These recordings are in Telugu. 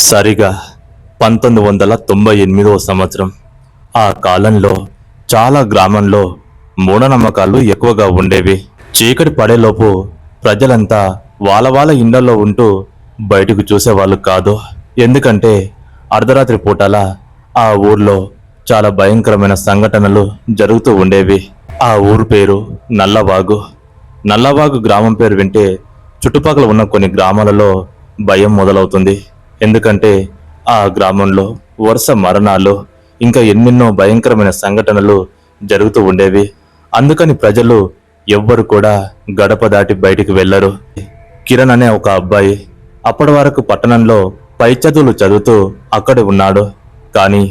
సరిగా 1998వ సంవత్సరం. ఆ కాలంలో చాలా గ్రామంలో మూఢనమ్మకాలు ఎక్కువగా ఉండేవి. చీకటి పడేలోపు ప్రజలంతా వాళ్ళ ఇళ్లలో ఉంటూ బయటకు చూసేవాళ్ళు కాదు. ఎందుకంటే అర్ధరాత్రి పూటల ఆ ఊర్లో చాలా భయంకరమైన సంఘటనలు జరుగుతూ ఉండేవి. ఆ ఊరు పేరు నల్లవాగు. నల్లవాగు గ్రామం పేరు వింటే చుట్టుపక్కల ఉన్న కొన్ని గ్రామాలలో భయం మొదలవుతుంది. ఎందుకంటే ఆ గ్రామంలో వరుస మరణాలు ఇంకా ఎన్నెన్నో భయంకరమైన సంఘటనలు జరుగుతూ ఉండేవి. అందుకని ప్రజలు ఎవ్వరు కూడా గడప దాటి బయటికి వెళ్లరు. కిరణ్ అనే ఒక అబ్బాయి అప్పటి వరకు పట్టణంలో పై చదువులు చదువుతూ అక్కడే ఉన్నాడు. కానీ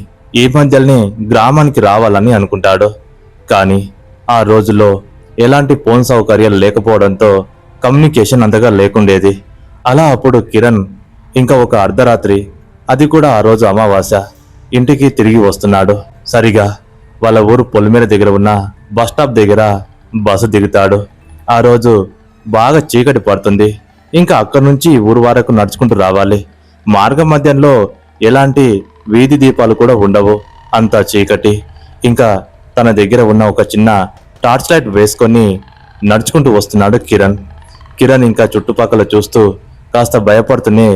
ఈ మధ్యనే గ్రామానికి రావాలని అనుకుంటాడు. కానీ ఆ రోజుల్లో ఎలాంటి ఫోన్ సౌకర్యాలు లేకపోవడంతో కమ్యూనికేషన్ అంతగా లేకుండేది. అలా అప్పుడు కిరణ్ ఇంకా ఒక అర్ధరాత్రి, అది కూడా ఆ రోజు అమావాస్య, ఇంటికి తిరిగి వస్తున్నాడు. సరిగా వాళ్ళ ఊరు పొలిమేర దగ్గర ఉన్న బస్టాప్ దగ్గర బస్సు దిగుతాడు. ఆ రోజు బాగా చీకటి పడుతుంది. ఇంకా అక్కడి నుంచి ఊరు వరకు నడుచుకుంటూ రావాలి. మార్గం మధ్యంలో ఎలాంటి వీధి దీపాలు కూడా ఉండవు, అంతా చీకటి. ఇంకా తన దగ్గర ఉన్న ఒక చిన్న టార్చ్ లైట్ వేసుకొని నడుచుకుంటూ వస్తున్నాడు కిరణ్. కిరణ్ ఇంకా చుట్టుపక్కల చూస్తూ కాస్త భయపడుతూనే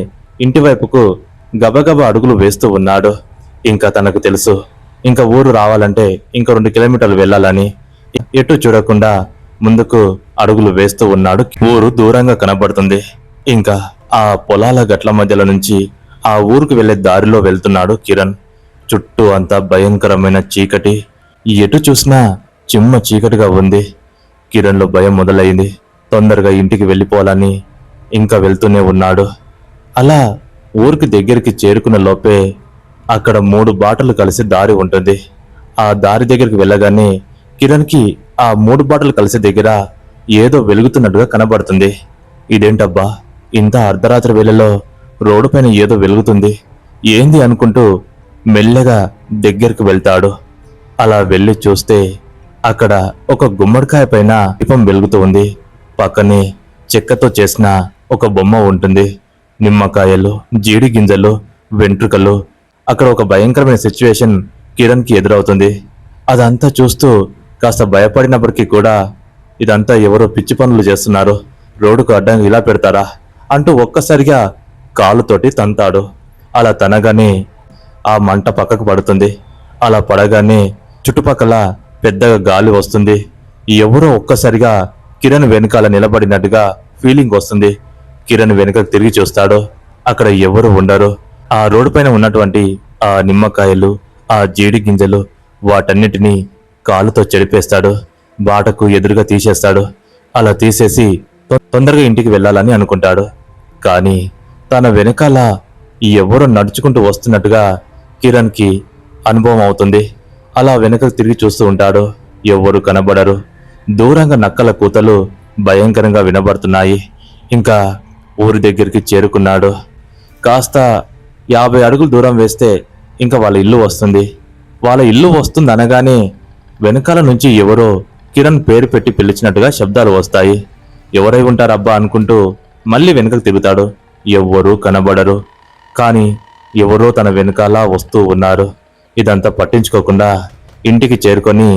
ఇంటి వైపుకు గబగబా అడుగులు వేస్తూ ఉన్నాడు. ఇంకా తనకు తెలుసు, ఇంకా ఊరు రావాలంటే ఇంకా 2 కిలోమీటర్లు వెళ్ళాలని. ఎటు చూడకుండా ముందుకు అడుగులు వేస్తూ ఉన్నాడు. ఊరు దూరంగా కనబడుతుంది. ఇంకా ఆ పొలాల గట్ల మధ్యలో నుంచి ఆ ఊరుకు వెళ్లే దారిలో వెళ్తున్నాడు కిరణ్. చుట్టూ అంతా భయంకరమైన చీకటి, ఎటు చూసినా చిమ్మ చీకటిగా ఉంది. కిరణ్లో భయం మొదలైంది. తొందరగా ఇంటికి వెళ్ళిపోవాలని ఇంకా వెళ్తూనే ఉన్నాడు. అలా ఊరికి దగ్గరికి చేరుకున్న లోపే అక్కడ 3 బాటలు కలిసి దారి ఉంటుంది. ఆ దారి దగ్గరికి వెళ్ళగానే కిరణ్కి ఆ 3 బాటలు కలిసే దగ్గర ఏదో వెలుగుతున్నట్టుగా కనబడుతుంది. ఇదేంటబ్బా, ఇంత అర్ధరాత్రి వేళలో రోడ్డు పైన ఏదో వెలుగుతుంది, ఏంది అనుకుంటూ మెల్లగా దగ్గరికి వెళ్తాడు. అలా వెళ్ళి చూస్తే అక్కడ ఒక గుమ్మడికాయ పైన దీపం వెలుగుతూ ఉంది. పక్కనే చెక్కతో చేసిన ఒక బొమ్మ ఉంటుంది. నిమ్మకాయలు, జీడి గింజలు, వెంట్రుకలు. అక్కడ ఒక భయంకరమైన సిచ్యువేషన్ కిరణ్కి ఎదురవుతుంది. అదంతా చూస్తూ కాస్త భయపడినప్పటికీ కూడా ఇదంతా ఎవరో పిచ్చి పనులు చేస్తున్నారు, రోడ్డుకు అడ్డంగా ఇలా పెడతారా అంటూ ఒక్కసారిగా కాలుతోటి తంతాడు. అలా తనగానే ఆ మంట పక్కకు పడుతుంది. అలా పడగానే చుట్టుపక్కల పెద్దగా గాలి వస్తుంది. ఎవరో ఒక్కసారిగా కిరణ్ వెనకాల నిలబడినట్టుగా ఫీలింగ్ వస్తుంది. కిరణ్ వెనుకకు తిరిగి చూస్తాడు. అక్కడ ఎవరు ఉండరు. ఆ రోడ్డు పైన ఉన్నటువంటి ఆ నిమ్మకాయలు, ఆ జీడి గింజలు, వాటన్నిటినీ కాలుతో చెరిపేస్తాడు. బాటకు ఎదురుగా తీసేస్తాడు. అలా తీసేసి తొందరగా ఇంటికి వెళ్ళాలని అనుకుంటాడు. కానీ తన వెనకాల ఎవరో నడుచుకుంటూ వస్తున్నట్టుగా కిరణ్కి అనుభవం అవుతుంది. అలా వెనకకు తిరిగి చూస్తూ ఉంటాడు. ఎవ్వరూ కనబడరు. దూరంగా నక్కల కూతలు భయంకరంగా వినబడుతున్నాయి. ఇంకా ఊరి దగ్గరికి చేరుకున్నాడు. కాస్త 50 అడుగులు దూరం వేస్తే ఇంకా వాళ్ళ ఇల్లు వస్తుంది. వాళ్ళ ఇల్లు వస్తుంది అనగానే వెనకాల నుంచి ఎవరో కిరణ్ పేరు పెట్టి పిలిచినట్టుగా శబ్దాలు వస్తాయి. ఎవరై ఉంటారబ్బా అనుకుంటూ మళ్ళీ వెనుకకు తిరుగుతాడు. ఎవ్వరూ కనబడరు. కానీ ఎవరో తన వెనకాల వస్తూ ఉన్నారు. ఇదంతా పట్టించుకోకుండా ఇంటికి చేరుకొని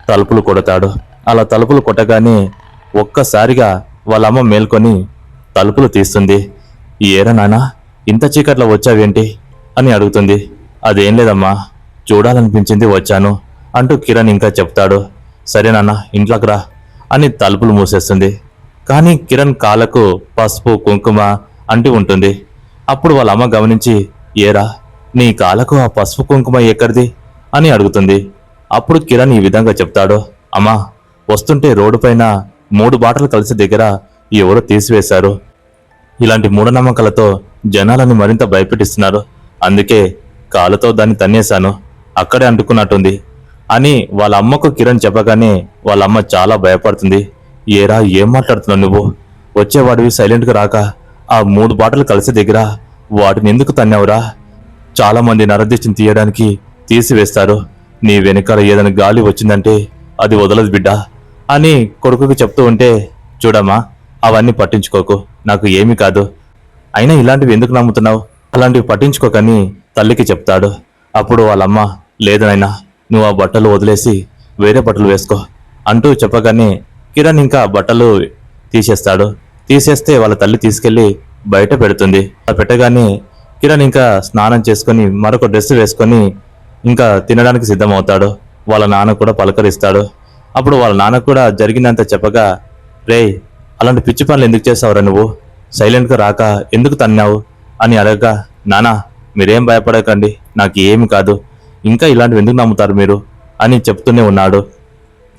తలుపులు కొడతాడు. అలా తలుపులు కొట్టగానే ఒక్కసారిగా వాళ్ళ అమ్మ మేల్కొని తలుపులు తీస్తుంది. ఏరా నానా, ఇంత చీకట్లో వచ్చావేంటి అని అడుగుతుంది. అదేం లేదమ్మా, చూడాలనిపించింది వచ్చాను అంటూ కిరణ్ ఇంకా చెప్తాడు. సరే నాన్న, ఇంట్లోకి రా అని తలుపులు మూసేస్తుంది. కానీ కిరణ్ కాళ్ళకు పసుపు కుంకుమ అంటూ ఉంటుంది. అప్పుడు వాళ్ళ అమ్మ గమనించి, ఏరా నీ కాళ్ళకు ఆ పసుపు కుంకుమ ఎక్కడిది అని అడుగుతుంది. అప్పుడు కిరణ్ ఈ విధంగా చెప్తాడు. అమ్మా, వస్తుంటే రోడ్డు పైన 3 బాటలు కలిసి దగ్గర ఎవరో తీసివేశారు. ఇలాంటి మూఢనమ్మకాలతో జనాలను మరింత భయపెట్టిస్తున్నారు. అందుకే కాలుతో దాన్ని తన్నేశాను, అక్కడే అంటుకున్నట్టుంది అని వాళ్ళ అమ్మకు కిరణ్ చెప్పగానే వాళ్ళ అమ్మ చాలా భయపడుతుంది. ఏరా, ఏం మాట్లాడుతున్నావు నువ్వు? వచ్చేవాడివి సైలెంట్గా రాక ఆ 3 బాటలు కలిసే దగ్గర వాటిని ఎందుకు తన్నావురా? చాలా మంది నరదీక్షను తీయడానికి తీసివేస్తారు. నీ వెనకాల ఏదైనా గాలి వచ్చిందంటే అది వదలదు బిడ్డా అని కొడుకుకి చెప్తూ ఉంటే, చూడమ్మా, అవన్నీ పట్టించుకోకు, నాకు ఏమీ కాదు. అయినా ఇలాంటివి ఎందుకు నమ్ముతున్నావు? అలాంటివి పట్టించుకోకని తల్లికి చెప్తాడు. అప్పుడు వాళ్ళమ్మ, లేదు నాయనా, నువ్వు ఆ బట్టలు వదిలేసి వేరే బట్టలు వేసుకో అంటూ చెప్పగానే కిరణ్ ఇంకా బట్టలు తీసేస్తాడు. తీసేస్తే వాళ్ళ తల్లి తీసుకెళ్లి బయట పెడుతుంది. అలా పెట్టగానే కిరణ్ ఇంకా స్నానం చేసుకొని మరొక డ్రెస్ వేసుకొని ఇంకా తినడానికి సిద్ధమవుతాడు. వాళ్ళ నాన్న కూడా పలకరిస్తాడు. అప్పుడు వాళ్ళ నాన్న కూడా జరిగిందంత చెప్పగా, రేయ్, అలాంటి పిచ్చి పనులు ఎందుకు చేసావురా నువ్వు? సైలెంట్గా రాక ఎందుకు తన్నావు అని అడగగా, నానా మీరేం భయపడకండి, నాకు ఏమి కాదు, ఇంకా ఇలాంటివి ఎందుకు నమ్ముతారు మీరు అని చెప్తూనే ఉన్నాడు.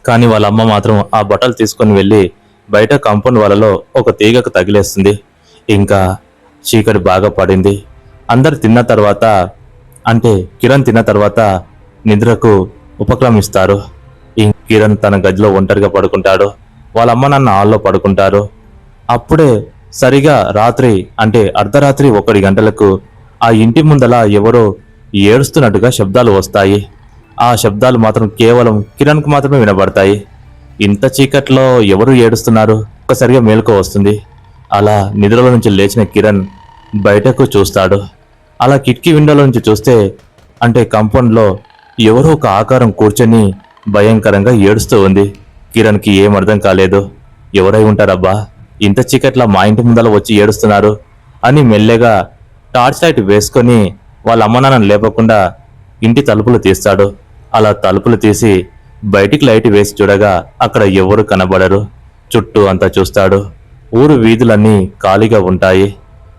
కానీ వాళ్ళ అమ్మ మాత్రం ఆ బట్టలు తీసుకొని వెళ్ళి బయట కాంపౌండ్ వాళ్ళలో ఒక తీగకు తగిలేస్తుంది. ఇంకా చీకటి బాగా పడింది. అందరు తిన్న తర్వాత, అంటే కిరణ్ తిన్న తర్వాత నిద్రకు ఉపక్రమిస్తారు. కిరణ్ తన గదిలో ఒంటరిగా పడుకుంటాడు. వాళ్ళ అమ్మ నాన్న హాల్లో పడుకుంటారు. అప్పుడే సరిగా రాత్రి, అంటే అర్ధరాత్రి 1 గంటలకు ఆ ఇంటి ముందల ఎవరో ఏడుస్తున్నట్టుగా శబ్దాలు వస్తాయి. ఆ శబ్దాలు మాత్రం కేవలం కిరణ్కు మాత్రమే వినబడతాయి. ఇంత చీకట్లో ఎవరు ఏడుస్తున్నారు? ఒక్కసారిగా మేలుకో వస్తుంది. అలా నిద్రలో నుంచి లేచిన కిరణ్ బయటకు చూస్తాడు. అలా కిటికీ విండోలో నుంచి చూస్తే, అంటే కాంపౌండ్లో ఎవరో ఒక ఆకారం కూర్చొని భయంకరంగా ఏడుస్తూ ఉంది. కిరణ్కి ఏం అర్థం కాలేదు. ఎవరై ఉంటారబ్బా, ఇంత చీకట్లా మా ఇంటి ముందల వచ్చి ఏడుస్తున్నారు అని మెల్లగా టార్చ్ లైట్ వేసుకొని వాళ్ళ అమ్మ నాన్నను లేపకుండా ఇంటి తలుపులు తీస్తాడు. అలా తలుపులు తీసి బయటికి లైట్ వేసి చూడగా అక్కడ ఎవరు కనబడరు. చుట్టూ అంతా చూస్తాడు. ఊరు వీధులన్నీ ఖాళీగా ఉంటాయి.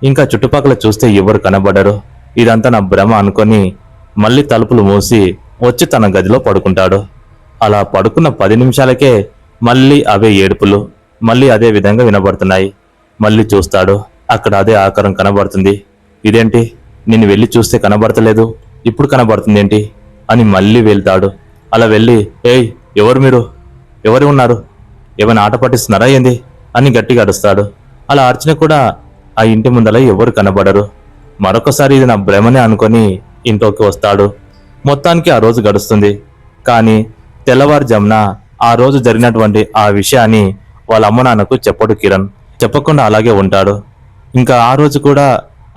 ఇంకా చుట్టుపక్కల చూస్తే ఎవరు కనబడరు. ఇదంతా నా భ్రమ అనుకొని మళ్ళీ తలుపులు మూసి వచ్చి తన గదిలో పడుకుంటాడు. అలా పడుకున్న 10 నిమిషాలకే మళ్ళీ అవే ఏడుపులు మళ్ళీ అదే విధంగా వినబడుతున్నాయి. మళ్ళీ చూస్తాడు. అక్కడ అదే ఆకారం కనబడుతుంది. ఇదేంటి, నిన్ను వెళ్ళి చూస్తే కనబడతలేదు, ఇప్పుడు కనబడుతుంది ఏంటి అని మళ్ళీ వెళ్తాడు. అలా వెళ్ళి, ఏయ్, ఎవరు మీరు? ఎవరు ఉన్నారు? ఏమైనా ఆట పట్టిస్తున్నారా ఏంది అని గట్టిగా అరుస్తాడు. అలా అర్చన కూడా ఆ ఇంటి ముందల ఎవరు కనబడరు. మరొకసారి ఇది నా భ్రమనే అనుకొని ఇంట్లోకి వస్తాడు. మొత్తానికి ఆ రోజు గడుస్తుంది. కానీ తెల్లవారుజామున ఆ రోజు జరిగినటువంటి ఆ విషయాన్ని వాళ్ళ అమ్మ నాన్నకు చెప్పడు కిరణ్. చెప్పకుండా అలాగే ఉంటాడు. ఇంకా ఆ రోజు కూడా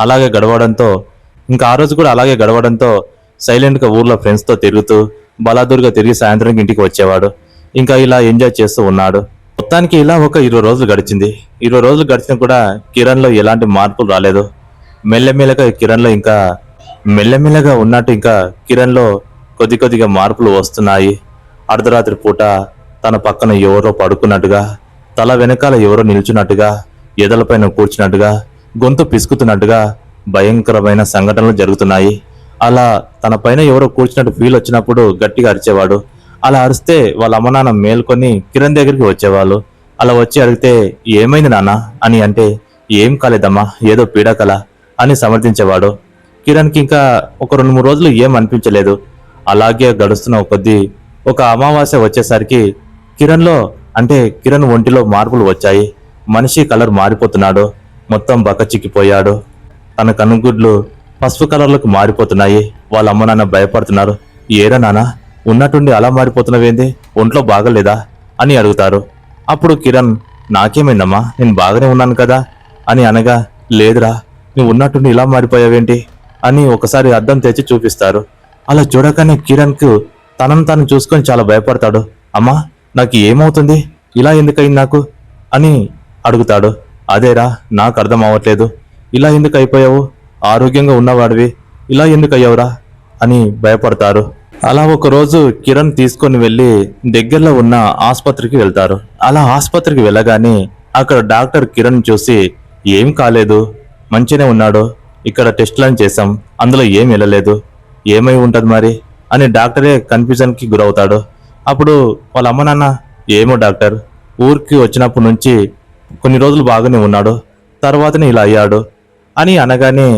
అలాగే గడవడంతో సైలెంట్గా ఊర్లో ఫ్రెండ్స్తో తిరుగుతూ బలాదూరుగా తిరిగి సాయంత్రం ఇంటికి వచ్చేవాడు. ఇంకా ఇలా ఎంజాయ్ చేస్తూ ఉన్నాడు. మొత్తానికి ఇలా ఒక 20 రోజులు గడిచింది. 20 రోజులు గడిచినా కూడా కిరణ్లో ఎలాంటి మార్పులు రాలేదు. మెల్లమెల్లగా ఉన్నట్టు ఇంకా కిరణ్లో కొద్దిగా మార్పులు వస్తున్నాయి. అర్ధరాత్రి పూట తన పక్కన ఎవరో పడుకున్నట్టుగా, తల వెనకాల ఎవరో నిల్చున్నట్టుగా, ఎదలపైన కూర్చున్నట్టుగా, గొంతు పిసుకుతున్నట్టుగా భయంకరమైన సంఘటనలు జరుగుతున్నాయి. అలా తన పైన ఎవరో కూర్చున్నట్టు ఫీల్ వచ్చినప్పుడు గట్టిగా అరిచేవాడు. అలా అరిస్తే వాళ్ళ అమ్మ నాన్న మేల్కొని కిరణ్ దగ్గరికి వచ్చేవాళ్ళు. అలా వచ్చి అడిగితే, ఏమైంది నాన్న అని అంటే, ఏం కాలేదమ్మా, ఏదో పీడకల అని సమర్థించేవాడు. కిరణ్కి ఇంకా ఒక 2-3 రోజులు ఏం అనిపించలేదు. అలాగే గడుస్తున్న కొద్దీ ఒక అమావాస్య వచ్చేసరికి కిరణ్ ఒంటిలో మార్పులు వచ్చాయి. మనిషి కలర్ మారిపోతున్నాడు. మొత్తం బక్కచిక్కిపోయాడు. తన కనుగుడ్లు పసుపు కలర్లకు మారిపోతున్నాయి. వాళ్ళ అమ్మ నాన్న భయపడుతున్నారు. ఏరా నాన్న, ఉన్నట్టుండి అలా మారిపోతున్నావేంది, ఒంట్లో బాగలేదా అని అడుగుతారు. అప్పుడు కిరణ్, నాకేమైందమ్మా, నేను బాగానే ఉన్నాను కదా అని అనగా, లేదురా, నువ్వు ఉన్నట్టుండి ఇలా మారిపోయావేంటి అని ఒకసారి అద్దం తెచ్చి చూపిస్తారు. అలా చూడగానే కిరణ్కు తనను తాను చూసుకొని చాలా భయపడతాడు. అమ్మా, నాకు ఏమవుతుంది, ఇలా ఎందుకయింది నాకు అని అడుగుతాడు. అదేరా, నాకు అర్థం అవ్వట్లేదు, ఇలా ఎందుకు అయిపోయావు, ఆరోగ్యంగా ఉన్నవాడివి, ఇలా ఎందుకు అయ్యావురా అని భయపడతారు. అలా ఒకరోజు కిరణ్ తీసుకొని వెళ్ళి దగ్గరలో ఉన్న ఆసుపత్రికి వెళ్తారు. అలా ఆసుపత్రికి వెళ్ళగానే అక్కడ డాక్టర్ కిరణ్ చూసి, ఏం కాలేదు, మంచిగానే ఉన్నాడు, ఇక్కడ టెస్టులను చేశాం, అందులో ఏం వెళ్ళలేదు, ఏమై ఉంటుంది మరి అని డాక్టరే కన్ఫ్యూజన్కి గురవుతాడు. అప్పుడు వాళ్ళ అమ్మ నాన్న, ఏమో డాక్టర్, ఊరికి వచ్చినప్పటి నుంచి కొన్ని రోజులు బాగానే ఉన్నాడు, తర్వాతనే ఇలా అయ్యాడు అని అనగానే,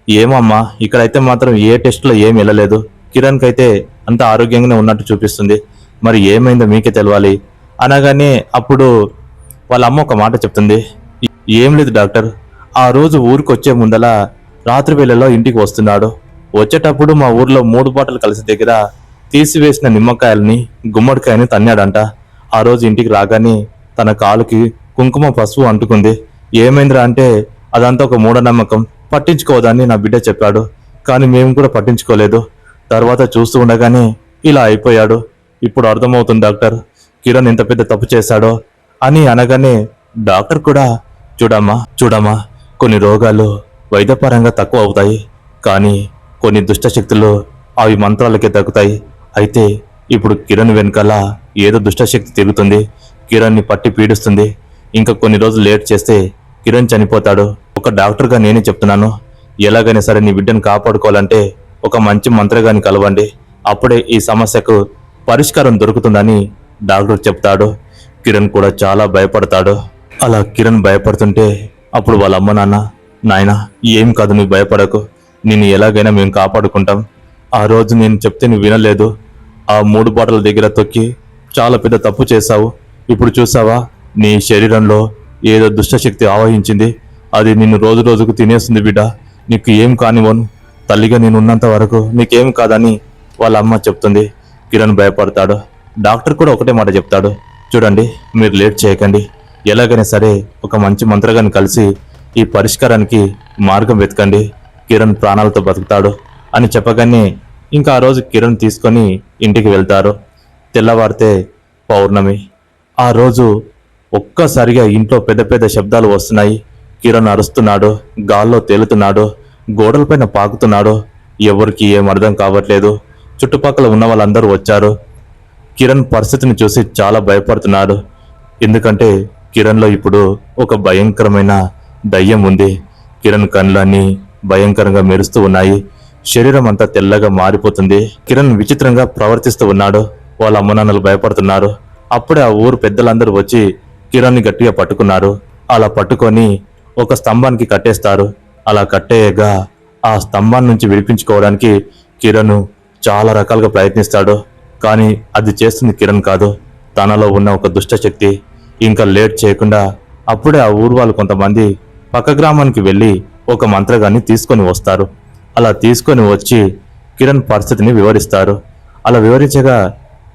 ఏమమ్మా, ఇక్కడైతే మాత్రం ఏ టెస్టులో ఏం వెళ్ళలేదు, కిరణ్కి అయితే అంత ఆరోగ్యంగానే ఉన్నట్టు చూపిస్తుంది, మరి ఏమైందో మీకే తెలవాలి అనగానే అప్పుడు వాళ్ళ అమ్మ ఒక మాట చెప్తుంది. ఏం లేదు డాక్టర్, ఆ రోజు ఊరికి వచ్చే ముందల రాత్రి వేళలో ఇంటికి వస్తున్నాడు. వచ్చేటప్పుడు మా ఊర్లో 3 బాటలు కలిసి దగ్గర తీసివేసిన నిమ్మకాయలని గుమ్మడికాయని తన్నాడంట. ఆ రోజు ఇంటికి రాగానే తన కాలుకి కుంకుమ పసుపు అంటుకుంది. ఏమైందిరా అంటే, అదంతా ఒక మూఢనమ్మకం, పట్టించుకోవద్దని నా బిడ్డ చెప్పాడు. కానీ మేము కూడా పట్టించుకోలేదు. తర్వాత చూస్తూ ఉండగానే ఇలా అయిపోయాడు. ఇప్పుడు అర్థమవుతుంది డాక్టర్, కిరణ్ ఎంత పెద్ద తప్పు చేశాడో అని అనగానే డాక్టర్ కూడా చూడమ్మా, కొన్ని రోగాలు వైద్యపరంగా తక్కువ అవుతాయి, కానీ కొన్ని దుష్టశక్తులు అవి మంత్రాలకే తగ్గుతాయి. అయితే ఇప్పుడు కిరణ్ వెనకాల ఏదో దుష్టశక్తి తిరుగుతుంది, కిరణ్ని పట్టి పీడిస్తుంది. ఇంకా కొన్ని రోజులు లేట్ చేస్తే కిరణ్ చనిపోతాడు. ఒక డాక్టర్గా నేనే చెప్తున్నాను, ఎలాగైనా సరే నీ బిడ్డను కాపాడుకోవాలంటే ఒక మంచి మంత్రగాని కలవండి, అప్పుడే ఈ సమస్యకు పరిష్కారం దొరుకుతుందని డాక్టర్ చెప్తాడు. కిరణ్ కూడా చాలా భయపడతాడు. అలా కిరణ్ భయపడుతుంటే అప్పుడు వాళ్ళ అమ్మ నాయనా ఏం కాదు, నువ్వు భయపడకు, నిన్ను ఎలాగైనా మేము కాపాడుకుంటాం. ఆ రోజు నేను చెప్తే నువ్వు వినలేదు, ఆ 3 బాటల దగ్గర తొక్కి చాలా పెద్ద తప్పు చేశావు. ఇప్పుడు చూసావా, నీ శరీరంలో ఏదో దుష్టశక్తి ఆవహించింది, అది నిన్ను రోజు రోజుకు తినేస్తుంది బిడ్డ, నీకు ఏం కానివ్వను, తల్లిగా నేను ఉన్నంత వరకు నీకేం కాదని వాళ్ళ అమ్మ చెప్తుంది. కిరణ్ భయపడతాడు. డాక్టర్ కూడా ఒకటే మాట చెప్తాడు, చూడండి మీరు లేట్ చేయకండి, ఎలాగైనా సరే ఒక మంచి మంత్రగాన్ని కలిసి ఈ పరిష్కారానికి మార్గం వెతకండి, కిరణ్ ప్రాణాలతో బతుకుతాడు అని చెప్పగానే ఇంకా ఆ రోజు కిరణ్ తీసుకొని ఇంటికి వెళ్తారు. తెల్లవారితే పౌర్ణమి. ఆ రోజు ఒక్కసారిగా ఇంట్లో పెద్ద పెద్ద శబ్దాలు వస్తున్నాయి. కిరణ్ అరుస్తున్నాడు, గాల్లో తేలుతున్నాడు, గోడలపైన పాకుతున్నాడు. ఎవరికి ఏం అర్థం కావట్లేదు. చుట్టుపక్కల ఉన్న వాళ్ళందరూ వచ్చారు. కిరణ్ పరిస్థితిని చూసి చాలా భయపడుతున్నాడు. ఎందుకంటే కిరణ్లో ఇప్పుడు ఒక భయంకరమైన దయ్యం ఉంది. కిరణ్ కళ్ళన్నీ భయంకరంగా మెరుస్తూ ఉన్నాయి. శరీరం అంతా తెల్లగా మారిపోతుంది. కిరణ్ విచిత్రంగా ప్రవర్తిస్తూ ఉన్నాడు. వాళ్ళ అమ్మ నాన్నలు భయపడుతున్నారు. అప్పుడే ఆ ఊరు పెద్దలందరూ వచ్చి కిరణ్ని గట్టిగా పట్టుకున్నారు. అలా పట్టుకొని ఒక స్తంభానికి కట్టేస్తారు. అలా కట్టేయగా ఆ స్తంభాన్ని నుంచి విడిపించుకోవడానికి కిరణ్ చాలా రకాలుగా ప్రయత్నిస్తాడు. కానీ అది చేస్తుంది కిరణ్ కాదు, తనలో ఉన్న ఒక దుష్టశక్తి. ఇంకా లేట్ చేయకుండా అప్పుడే ఆ ఊరు వాళ్ళు కొంతమంది పక్క గ్రామానికి వెళ్ళి ఒక మంత్రగాన్ని తీసుకొని వస్తారు. అలా తీసుకొని వచ్చి కిరణ్ పరిస్థితిని వివరిస్తారు. అలా వివరించగా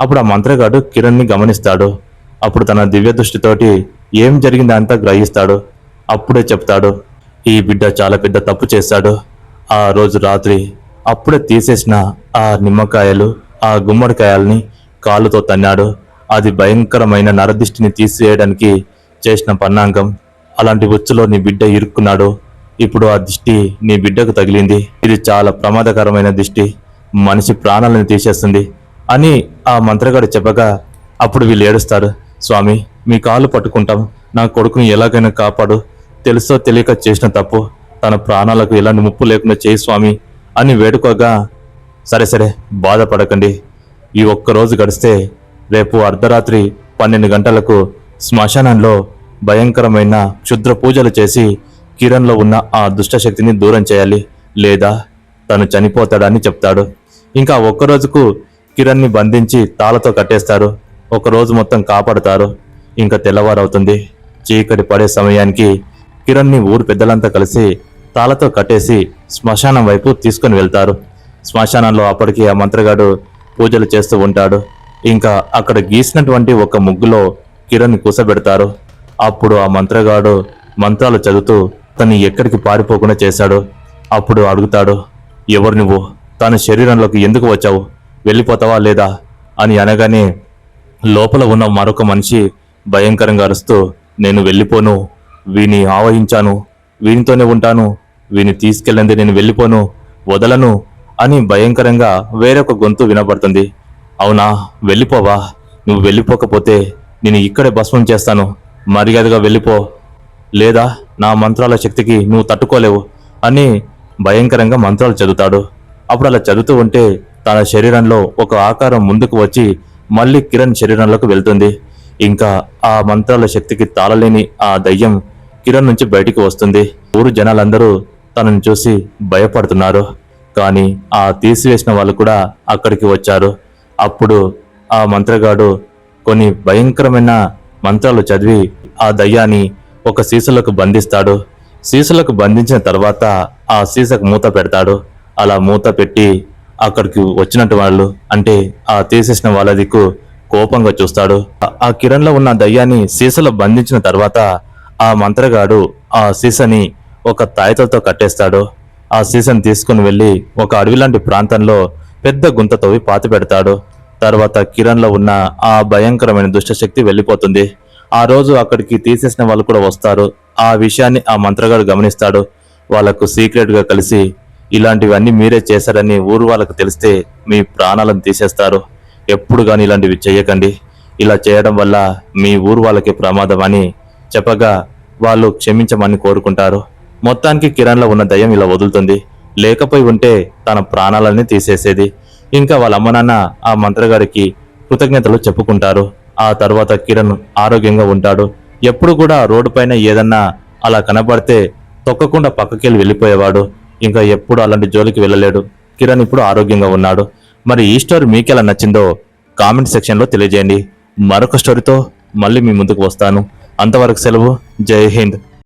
అప్పుడు ఆ మంత్రగాడు కిరణ్ని గమనిస్తాడు. అప్పుడు తన దివ్య దృష్టితోటి ఏం జరిగిందో అంతా గ్రహిస్తాడు. అప్పుడే చెప్తాడు, ఈ బిడ్డ చాలా పెద్ద తప్పు చేశాడు. ఆ రోజు రాత్రి అప్పుడే తీసేసిన ఆ నిమ్మకాయలు, ఆ గుమ్మడికాయల్ని కాళ్ళతో తన్నాడు. అది భయంకరమైన నరదిష్టిని తీసేయడానికి చేసిన పన్నాంగం. అలాంటి ఉచ్చులో నీ బిడ్డ ఇరుక్కున్నాడు. ఇప్పుడు ఆ దిష్టి నీ బిడ్డకు తగిలింది. ఇది చాలా ప్రమాదకరమైన దిష్టి, మనిషి ప్రాణాలను తీసేస్తుంది అని ఆ మంత్రగాడు చెప్పగా అప్పుడు వీళ్ళు ఏడుస్తారు. స్వామి, మీ కాళ్ళు పట్టుకుంటాం, నా కొడుకుని ఎలాగైనా కాపాడు, తెలుసో తెలియక చేసిన తప్పు, తన ప్రాణాలకు ఎలాంటి ముప్పు లేకుండా చేయి స్వామి అని వేడుకోగా, సరే బాధపడకండి, ఈ ఒక్కరోజు గడిస్తే రేపు అర్ధరాత్రి 12 గంటలకు శ్మశానంలో భయంకరమైన క్షుద్ర పూజలు చేసి కిరణ్లో ఉన్న ఆ దుష్టశక్తిని దూరం చేయాలి, లేదా తను చనిపోతాడని చెప్తాడు. ఇంకా ఒక్కరోజుకు కిరణ్ని బంధించి తాళతో కట్టేస్తారు. ఒకరోజు మొత్తం కాపాడుతారు. ఇంకా తెల్లవారవుతుంది. చీకటి పడే సమయానికి కిరణ్ని ఊరు పెద్దలంతా కలిసి తాళతో కట్టేసి శ్మశానం వైపు తీసుకొని వెళ్తారు. శ్మశానంలో అప్పటికి ఆ మంత్రగాడు పూజలు చేస్తూ ఉంటాడు. ఇంకా అక్కడ గీసినటువంటి ఒక ముగ్గులో కిరణ్ని కూసబెడతారు. అప్పుడు ఆ మంత్రగాడు మంత్రాలు చదువుతూ తను ఎక్కడికి పారిపోకుండా చేశాడు. అప్పుడు అడుగుతాడు, ఎవరు నువ్వు, తన శరీరంలోకి ఎందుకు వచ్చావు, వెళ్ళిపోతావా లేదా అని అనగానే లోపల ఉన్న మరొక మనిషి భయంకరంగా అరుస్తూ, నేను వెళ్ళిపోను, వీని ఆవహించాను, వీనితోనే ఉంటాను, వీని తీసుకెళ్ళండి, నేను వెళ్ళిపోను, వదలను అని భయంకరంగా వేరొక గొంతు వినపడుతుంది. అవునా, వెళ్ళిపోవా, నువ్వు వెళ్ళిపోకపోతే నేను ఇక్కడే భస్మం చేస్తాను, మర్యాదగా వెళ్ళిపో, లేదా నా మంత్రాల శక్తికి నువ్వు తట్టుకోలేవు అని భయంకరంగా మంత్రాలు చదువుతాడు. అప్పుడు అలా చదువుతూ ఉంటే తన శరీరంలో ఒక ఆకారం ముందుకు వచ్చి మళ్ళీ కిరణ్ శరీరంలోకి వెళ్తుంది. ఇంకా ఆ మంత్రాల శక్తికి తాళలేని ఆ దయ్యం కిరణ్ నుంచి బయటికి వస్తుంది. ఊరు జనాలందరూ తనని చూసి భయపడుతున్నారు. కానీ ఆ తీసివేసిన వాళ్ళు కూడా అక్కడికి వచ్చారు. అప్పుడు ఆ మంత్రగాడు కొన్ని భయంకరమైన మంత్రాలు చదివి ఆ దయ్యాన్ని ఒక సీసలోకి బంధిస్తాడు. సీసలోకి బంధించిన తర్వాత ఆ సీసకు మూత పెడతాడు. అలా మూత పెట్టి అక్కడికి వచ్చినట్టు వాళ్ళు, అంటే ఆ తీసేసిన వాళ్ళ దిక్కు కోపంగా చూస్తాడు. ఆ కిరణ్లో ఉన్న దయ్యాన్ని సీసలో బంధించిన తర్వాత ఆ మంత్రగాడు ఆ సీసని ఒక తాయితలతో కట్టేస్తాడు. ఆ సీసన్ తీసుకుని వెళ్ళి ఒక అడవి లాంటి ప్రాంతంలో పెద్ద గుంత తవ్వి పాతి పెడతాడు. తర్వాత కిరణ్లో ఉన్న ఆ భయంకరమైన దుష్టశక్తి వెళ్ళిపోతుంది. ఆ రోజు అక్కడికి తీసేసిన వాళ్ళు కూడా వస్తారు. ఆ విషయాన్ని ఆ మంత్రగాడు గమనిస్తాడు. వాళ్లకు సీక్రెట్ గా కలిసి ఇలాంటివన్నీ మీరే చేశారని ఊరు వాళ్ళకు తెలిస్తే మీ ప్రాణాలను తీసేస్తారు. ఎప్పుడు గాని ఇలాంటివి చేయకండి. ఇలా చేయడం వల్ల మీ ఊరు వాళ్ళకి ప్రమాదం అని చెప్పగా వాళ్ళు క్షమించమని కోరుకుంటారు. మొత్తానికి కిరణ్లో ఉన్న దయ్యం ఇలా వదులుతుంది. లేకపోయి ఉంటే తన ప్రాణాలన్నీ తీసేసేది. ఇంకా వాళ్ళ అమ్మ నాన్న ఆ మంత్రగాడికి కృతజ్ఞతలు చెప్పుకుంటారు. ఆ తర్వాత కిరణ్ ఆరోగ్యంగా ఉంటాడు. ఎప్పుడు కూడా రోడ్డు పైన ఏదన్నా అలా కనబడితే తొక్కకుండా పక్కకెళ్ళి వెళ్ళిపోయేవాడు. ఇంకా ఎప్పుడు అలాంటి జోలికి వెళ్ళలేడు. కిరణ్ ఇప్పుడు ఆరోగ్యంగా ఉన్నాడు. మరి ఈ స్టోరీ మీకెలా నచ్చిందో కామెంట్ సెక్షన్లో తెలియజేయండి. మరొక స్టోరీతో మళ్ళీ మీ ముందుకు వస్తాను. అంతవరకు సెలవు. జై హింద్.